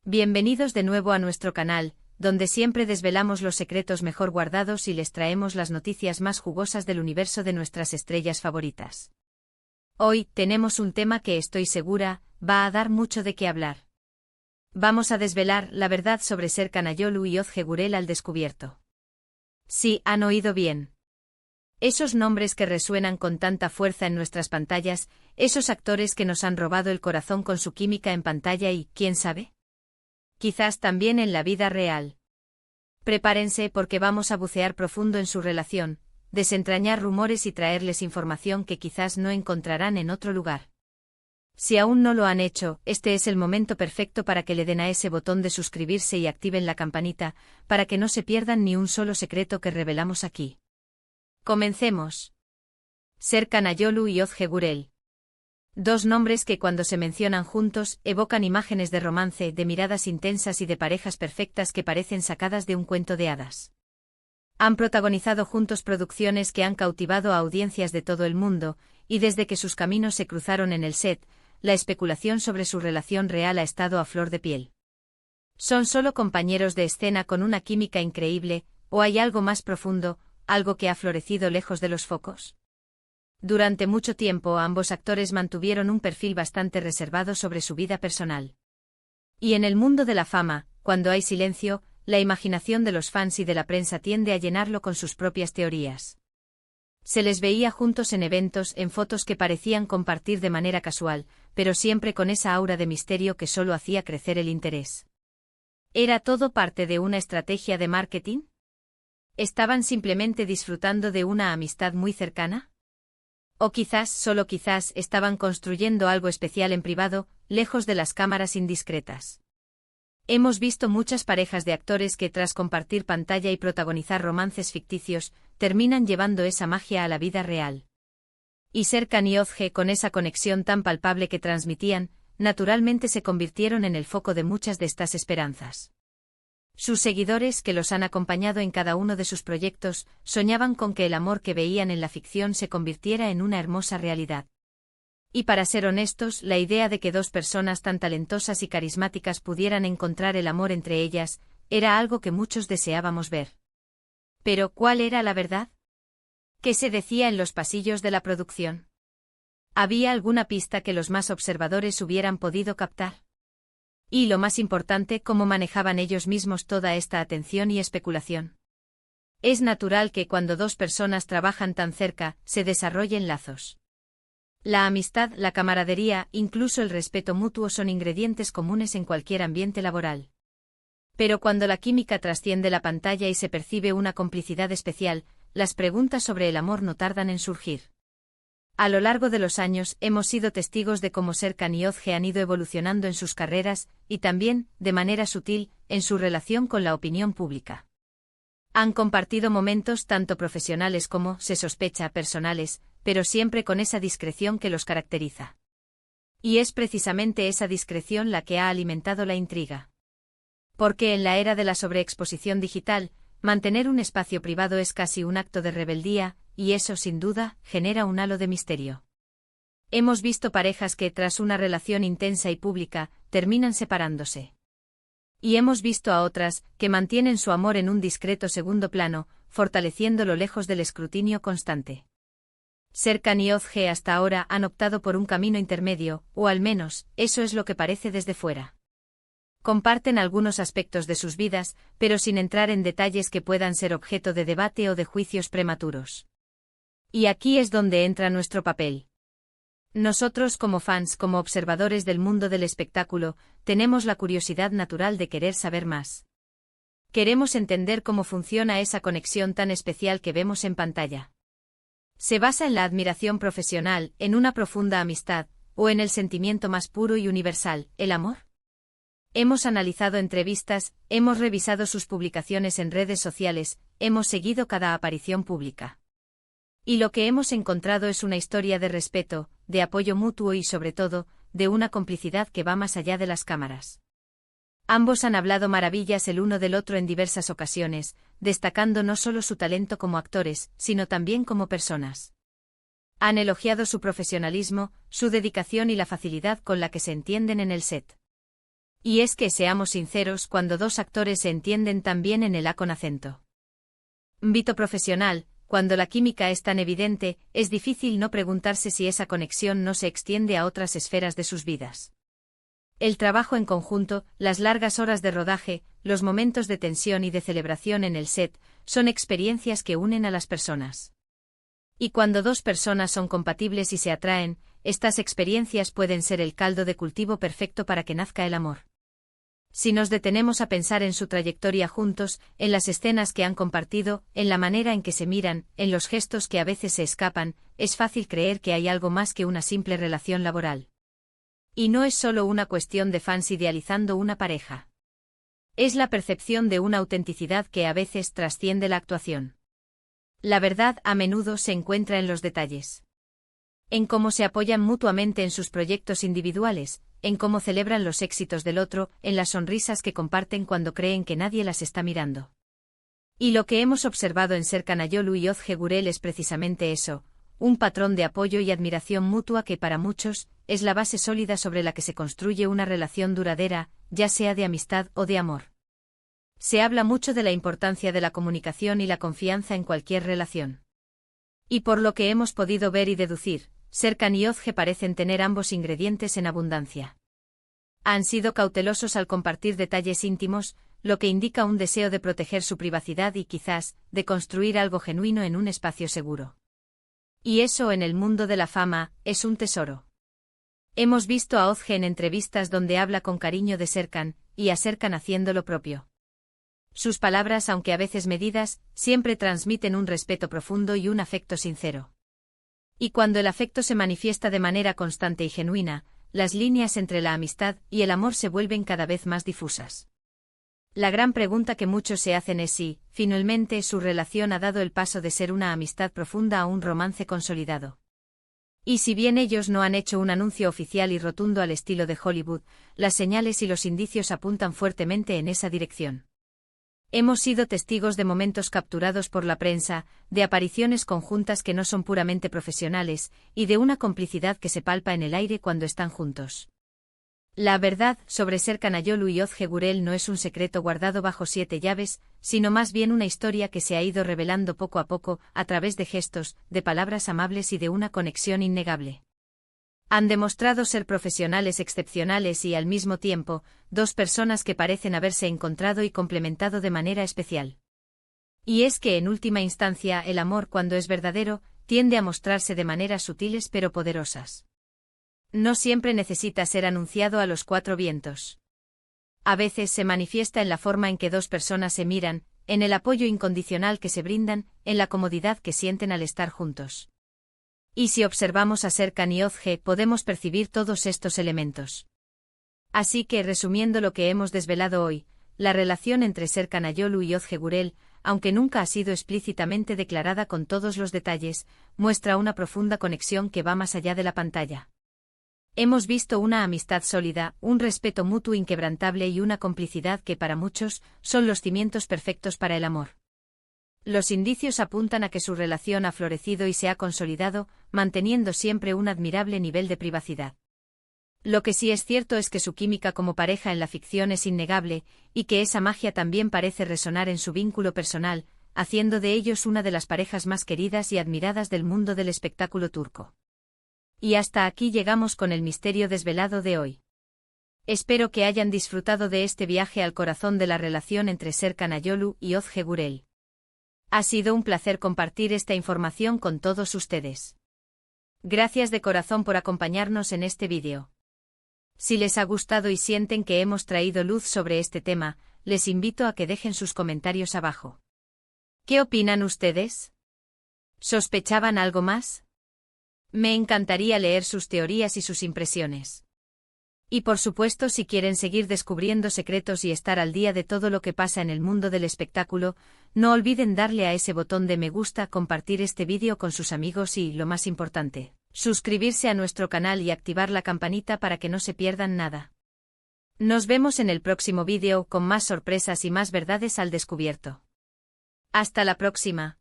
Bienvenidos de nuevo a nuestro canal, donde siempre desvelamos los secretos mejor guardados y les traemos las noticias más jugosas del universo de nuestras estrellas favoritas. Hoy tenemos un tema que estoy segura va a dar mucho de qué hablar. Vamos a desvelar la verdad sobre Serkan Ayolu y Ozge Gürel al descubierto. Sí, han oído bien. Esos nombres que resuenan con tanta fuerza en nuestras pantallas, esos actores que nos han robado el corazón con su química en pantalla y, ¿quién sabe? Quizás también en la vida real. Prepárense porque vamos a bucear profundo en su relación, desentrañar rumores y traerles información que quizás no encontrarán en otro lugar. Si aún no lo han hecho, este es el momento perfecto para que le den a ese botón de suscribirse y activen la campanita, para que no se pierdan ni un solo secreto que revelamos aquí. Comencemos. Serkan Ayolu y Ozge Gürel. Dos nombres que cuando se mencionan juntos evocan imágenes de romance, de miradas intensas y de parejas perfectas que parecen sacadas de un cuento de hadas. Han protagonizado juntos producciones que han cautivado a audiencias de todo el mundo, y desde que sus caminos se cruzaron en el set, la especulación sobre su relación real ha estado a flor de piel. ¿Son solo compañeros de escena con una química increíble, o hay algo más profundo, algo que ha florecido lejos de los focos? Durante mucho tiempo ambos actores mantuvieron un perfil bastante reservado sobre su vida personal. Y en el mundo de la fama, cuando hay silencio, la imaginación de los fans y de la prensa tiende a llenarlo con sus propias teorías. Se les veía juntos en eventos, en fotos que parecían compartir de manera casual, pero siempre con esa aura de misterio que solo hacía crecer el interés. ¿Era todo parte de una estrategia de marketing? ¿Estaban simplemente disfrutando de una amistad muy cercana? O quizás, solo quizás, estaban construyendo algo especial en privado, lejos de las cámaras indiscretas. Hemos visto muchas parejas de actores que tras compartir pantalla y protagonizar romances ficticios, terminan llevando esa magia a la vida real. Y Serkan y Ozge, con esa conexión tan palpable que transmitían, naturalmente se convirtieron en el foco de muchas de estas esperanzas. Sus seguidores, que los han acompañado en cada uno de sus proyectos, soñaban con que el amor que veían en la ficción se convirtiera en una hermosa realidad. Y para ser honestos, la idea de que dos personas tan talentosas y carismáticas pudieran encontrar el amor entre ellas, era algo que muchos deseábamos ver. Pero, ¿cuál era la verdad? ¿Qué se decía en los pasillos de la producción? ¿Había alguna pista que los más observadores hubieran podido captar? Y lo más importante, ¿cómo manejaban ellos mismos toda esta atención y especulación? Es natural que cuando dos personas trabajan tan cerca, se desarrollen lazos. La amistad, la camaradería, incluso el respeto mutuo son ingredientes comunes en cualquier ambiente laboral. Pero cuando la química trasciende la pantalla y se percibe una complicidad especial, las preguntas sobre el amor no tardan en surgir. A lo largo de los años hemos sido testigos de cómo Serkan y Ozge han ido evolucionando en sus carreras, y también, de manera sutil, en su relación con la opinión pública. Han compartido momentos tanto profesionales como, se sospecha, personales, pero siempre con esa discreción que los caracteriza. Y es precisamente esa discreción la que ha alimentado la intriga. Porque en la era de la sobreexposición digital, mantener un espacio privado es casi un acto de rebeldía, y eso, sin duda, genera un halo de misterio. Hemos visto parejas que, tras una relación intensa y pública, terminan separándose. Y hemos visto a otras, que mantienen su amor en un discreto segundo plano, fortaleciéndolo lejos del escrutinio constante. Serkan y Ozge hasta ahora han optado por un camino intermedio, o al menos, eso es lo que parece desde fuera. Comparten algunos aspectos de sus vidas, pero sin entrar en detalles que puedan ser objeto de debate o de juicios prematuros. Y aquí es donde entra nuestro papel. Nosotros como fans, como observadores del mundo del espectáculo, tenemos la curiosidad natural de querer saber más. Queremos entender cómo funciona esa conexión tan especial que vemos en pantalla. ¿Se basa en la admiración profesional, en una profunda amistad, o en el sentimiento más puro y universal, el amor? Hemos analizado entrevistas, hemos revisado sus publicaciones en redes sociales, hemos seguido cada aparición pública. Y lo que hemos encontrado es una historia de respeto, de apoyo mutuo y sobre todo, de una complicidad que va más allá de las cámaras. Ambos han hablado maravillas el uno del otro en diversas ocasiones, destacando no solo su talento como actores, sino también como personas. Han elogiado su profesionalismo, su dedicación y la facilidad con la que se entienden en el set. Y es que, seamos sinceros, cuando dos actores se entienden tan bien en el A con acento ámbito profesional, cuando la química es tan evidente, es difícil no preguntarse si esa conexión no se extiende a otras esferas de sus vidas. El trabajo en conjunto, las largas horas de rodaje, los momentos de tensión y de celebración en el set, son experiencias que unen a las personas. Y cuando dos personas son compatibles y se atraen, estas experiencias pueden ser el caldo de cultivo perfecto para que nazca el amor. Si nos detenemos a pensar en su trayectoria juntos, en las escenas que han compartido, en la manera en que se miran, en los gestos que a veces se escapan, es fácil creer que hay algo más que una simple relación laboral. Y no es solo una cuestión de fans idealizando una pareja. Es la percepción de una autenticidad que a veces trasciende la actuación. La verdad a menudo se encuentra en los detalles. En cómo se apoyan mutuamente en sus proyectos individuales, en cómo celebran los éxitos del otro, en las sonrisas que comparten cuando creen que nadie las está mirando. Y lo que hemos observado en Serkan Ayolu y Ozge Gürel es precisamente eso, un patrón de apoyo y admiración mutua que para muchos es la base sólida sobre la que se construye una relación duradera, ya sea de amistad o de amor. Se habla mucho de la importancia de la comunicación y la confianza en cualquier relación. Y por lo que hemos podido ver y deducir, Serkan y Ozge parecen tener ambos ingredientes en abundancia. Han sido cautelosos al compartir detalles íntimos, lo que indica un deseo de proteger su privacidad y quizás, de construir algo genuino en un espacio seguro. Y eso en el mundo de la fama, es un tesoro. Hemos visto a Ozge en entrevistas donde habla con cariño de Serkan, y a Serkan haciendo lo propio. Sus palabras, aunque a veces medidas, siempre transmiten un respeto profundo y un afecto sincero. Y cuando el afecto se manifiesta de manera constante y genuina, las líneas entre la amistad y el amor se vuelven cada vez más difusas. La gran pregunta que muchos se hacen es si, finalmente, su relación ha dado el paso de ser una amistad profunda a un romance consolidado. Y si bien ellos no han hecho un anuncio oficial y rotundo al estilo de Hollywood, las señales y los indicios apuntan fuertemente en esa dirección. Hemos sido testigos de momentos capturados por la prensa, de apariciones conjuntas que no son puramente profesionales, y de una complicidad que se palpa en el aire cuando están juntos. La verdad sobre Serkan Ayolu y Ozge Gürel no es un secreto guardado bajo 7 llaves, sino más bien una historia que se ha ido revelando poco a poco, a través de gestos, de palabras amables y de una conexión innegable. Han demostrado ser profesionales excepcionales y, al mismo tiempo, dos personas que parecen haberse encontrado y complementado de manera especial. Y es que, en última instancia, el amor, cuando es verdadero, tiende a mostrarse de maneras sutiles pero poderosas. No siempre necesita ser anunciado a los 4 vientos. A veces se manifiesta en la forma en que dos personas se miran, en el apoyo incondicional que se brindan, en la comodidad que sienten al estar juntos. Y si observamos a Serkan y Ozge, podemos percibir todos estos elementos. Así que, resumiendo lo que hemos desvelado hoy, la relación entre Serkan Ayolu y Ozge Gürel, aunque nunca ha sido explícitamente declarada con todos los detalles, muestra una profunda conexión que va más allá de la pantalla. Hemos visto una amistad sólida, un respeto mutuo inquebrantable y una complicidad que para muchos son los cimientos perfectos para el amor. Los indicios apuntan a que su relación ha florecido y se ha consolidado, manteniendo siempre un admirable nivel de privacidad. Lo que sí es cierto es que su química como pareja en la ficción es innegable, y que esa magia también parece resonar en su vínculo personal, haciendo de ellos una de las parejas más queridas y admiradas del mundo del espectáculo turco. Y hasta aquí llegamos con el misterio desvelado de hoy. Espero que hayan disfrutado de este viaje al corazón de la relación entre Serkan Ayolu y Ozge Gürel. Ha sido un placer compartir esta información con todos ustedes. Gracias de corazón por acompañarnos en este vídeo. Si les ha gustado y sienten que hemos traído luz sobre este tema, les invito a que dejen sus comentarios abajo. ¿Qué opinan ustedes? ¿Sospechaban algo más? Me encantaría leer sus teorías y sus impresiones. Y por supuesto, si quieren seguir descubriendo secretos y estar al día de todo lo que pasa en el mundo del espectáculo, no olviden darle a ese botón de me gusta, compartir este vídeo con sus amigos y, lo más importante, suscribirse a nuestro canal y activar la campanita para que no se pierdan nada. Nos vemos en el próximo vídeo con más sorpresas y más verdades al descubierto. Hasta la próxima.